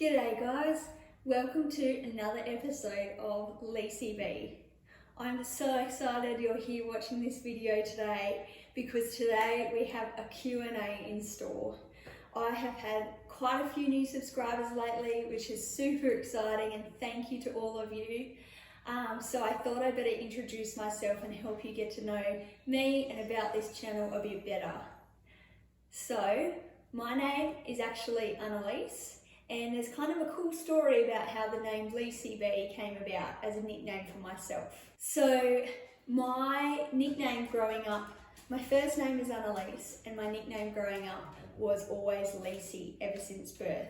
G'day guys, welcome to another episode of leisybee. I'm so excited you're here watching this video today because today we have a Q&A in store. I have had quite a few new subscribers lately, which is super exciting, and thank you to all of you. So I thought I'd better introduce myself and help you get to know me and about this channel a bit better. So my name is actually Annalise, and there's kind of a cool story about how the name leisybee came about as a nickname for myself. So my nickname growing up, my first name is Annalise, and my nickname growing up was always Lacey ever since birth.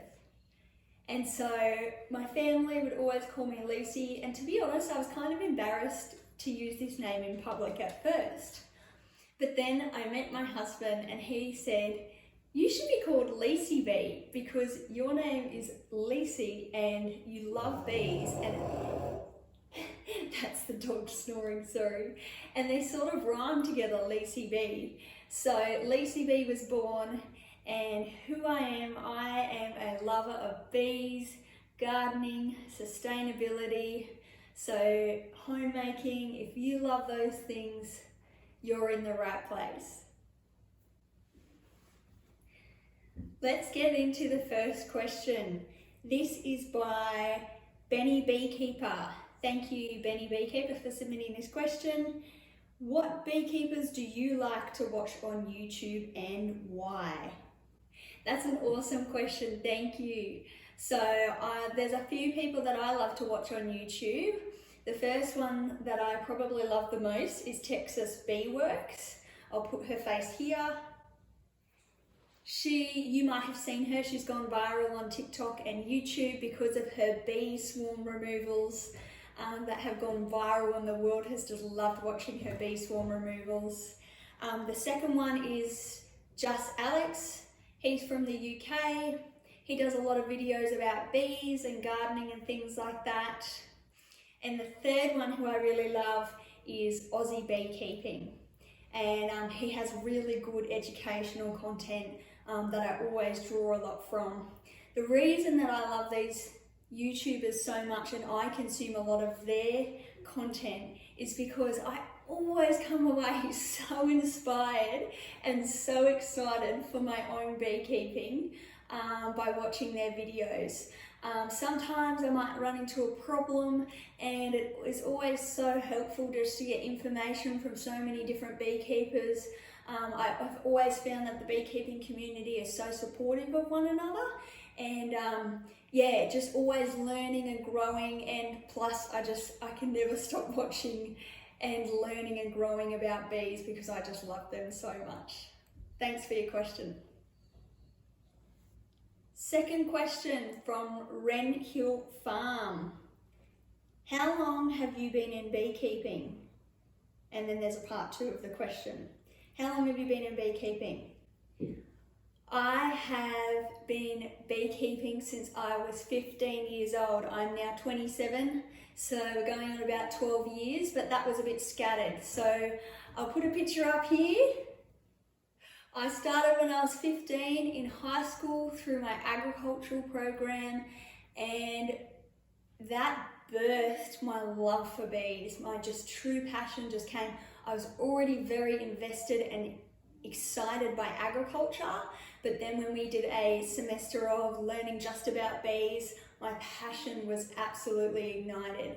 And so my family would always call me Lucy, and to be honest, I was kind of embarrassed to use this name in public at first. But then I met my husband and he said, "You should be called leisybee because your name is Lacey and you love bees." And that's the dog snoring, sorry. And they sort of rhyme together, leisybee. So leisybee was born, and who I am a lover of bees, gardening, sustainability, so homemaking. If you love those things, you're in the right place. Let's get into the first question. This is by Benny Beekeeper. Thank you, Benny Beekeeper, for submitting this question. What beekeepers do you like to watch on YouTube and why? That's an awesome question, thank you. So there's a few people that I love to watch on YouTube. The first one that I probably love the most is Texas Bee Works. I'll put her face here. You might have seen her, she's gone viral on TikTok and YouTube because of her bee swarm removals that have gone viral, and the world has just loved watching her bee swarm removals. The second one is Just Alex. He's from the UK. He does a lot of videos about bees and gardening and things like that. And the third one who I really love is Aussie Beekeeping. And he has really good educational content that I always draw a lot from. The reason that I love these YouTubers so much and I consume a lot of their content is because I always come away so inspired and so excited for my own beekeeping by watching their videos. Sometimes I might run into a problem, and it is always so helpful just to get information from so many different beekeepers. I've always found that the beekeeping community is so supportive of one another, and yeah, just always learning and growing, and plus I can never stop watching and learning and growing about bees because I just love them so much. Thanks for your question. Second question from Wren Hill Farm. How long have you been in beekeeping? And then there's a part 2 of the question. How long have you been in beekeeping? I have been beekeeping since I was 15 years old. I'm now 27, so we're going on about 12 years, but that was a bit scattered. So I'll put a picture up here. I started when I was 15 in high school through my agricultural program, and that birthed my love for bees. My just true passion just came. I was already very invested and excited by agriculture, but then when we did a semester of learning just about bees, my passion was absolutely ignited.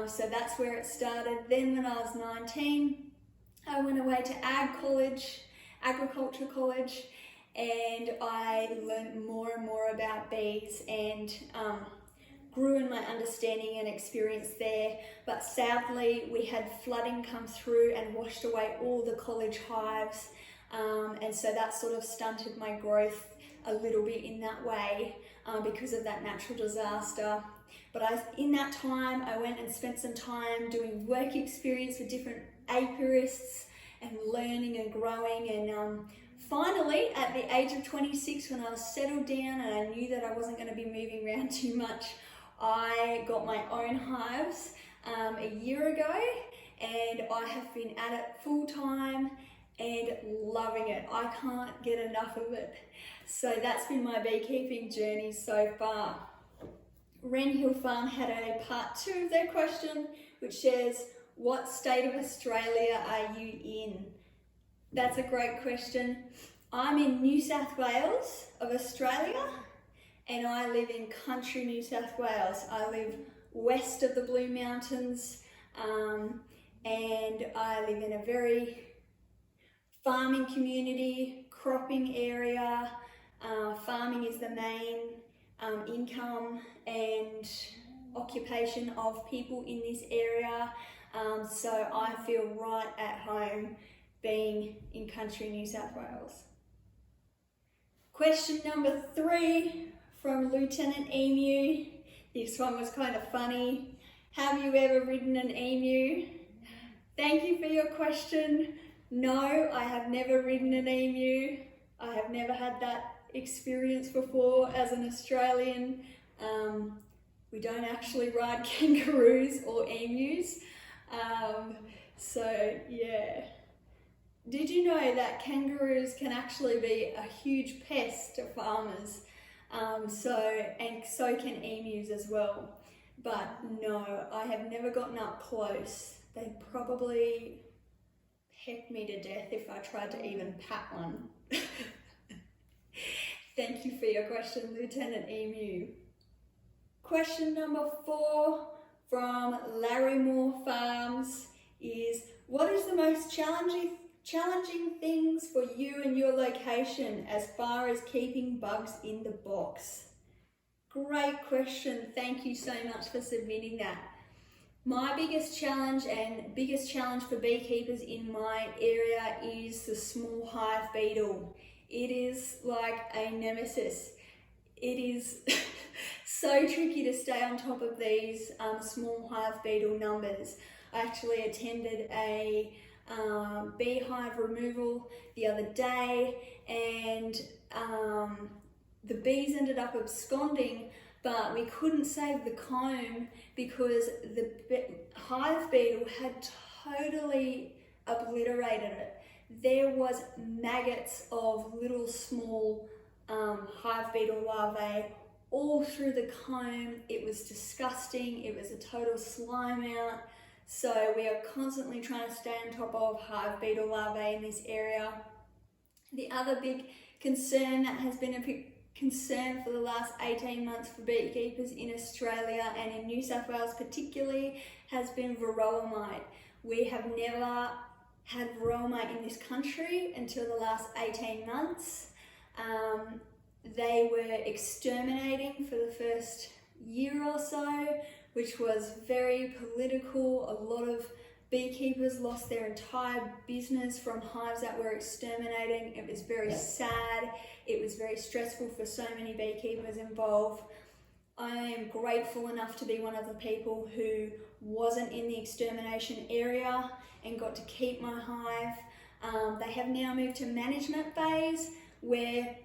So that's where it started. Then when I was 19, I went away to agriculture college, and I learned more and more about bees and grew in my understanding and experience there. But sadly, we had flooding come through and washed away all the college hives, and so that sort of stunted my growth a little bit in that way because of that natural disaster. But in that time, I went and spent some time doing work experience with different apiarists and learning and growing, and finally at the age of 26, when I was settled down and I knew that I wasn't going to be moving around too much, I got my own hives a year ago, and I have been at it full time and loving it. I can't get enough of it. So that's been my beekeeping journey so far. Wren Hill Farm had a part 2 of their question, which says, what state of Australia are you in? That's a great question. I'm in New South Wales of Australia, and I live in country New South Wales. I live west of the Blue Mountains, and I live in a very farming community, cropping area. Farming is the main income and occupation of people in this area. So I feel right at home being in country New South Wales. Question number 3 from Lieutenant Emu. This one was kind of funny. Have you ever ridden an emu? Thank you for your question. No, I have never ridden an emu. I have never had that experience before as an Australian. We don't actually ride kangaroos or emus. So yeah. Did you know that kangaroos can actually be a huge pest to farmers? So can emus as well. But no, I have never gotten up close. They'd probably peck me to death if I tried to even pat one. Thank you for your question, Lieutenant Emu. Question number 4 from Larrymore Farms is, what is the most challenging things for you and your location as far as keeping bugs in the box? Great question. Thank you so much for submitting that. My biggest challenge for beekeepers in my area is the small hive beetle. It is like a nemesis. It is so tricky to stay on top of these small hive beetle numbers. I actually attended a beehive removal the other day, and the bees ended up absconding, but we couldn't save the comb because the hive beetle had totally obliterated it. There was maggots of little small hive beetle larvae all through the comb. It was disgusting. It was a total slime out. So we are constantly trying to stay on top of hive beetle larvae in this area. The other big concern that has been a big concern for the last 18 months for beekeepers in Australia and in New South Wales particularly has been varroa mite. We have never had varroa mite in this country until the last 18 months. They were exterminating for the first year or so, which was very political. A lot of beekeepers lost their entire business from hives that were exterminating. It was very sad. It was very stressful for so many beekeepers involved. I am grateful enough to be one of the people who wasn't in the extermination area and got to keep my hive. They have now moved to management phase, where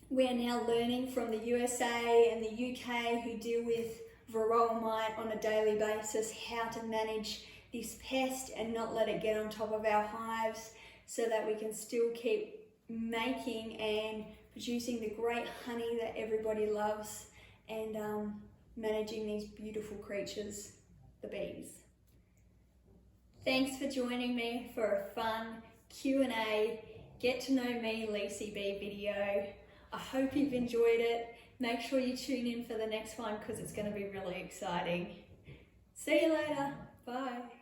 we're now learning from the USA and the UK, who deal with varroa mite on a daily basis, how to manage this pest and not let it get on top of our hives, so that we can still keep making and producing the great honey that everybody loves, and managing these beautiful creatures, the bees. Thanks for joining me for a fun Q&A, get to know me leisybee video. I hope you've enjoyed it. Make sure you tune in for the next one because it's going to be really exciting. See you later. Bye.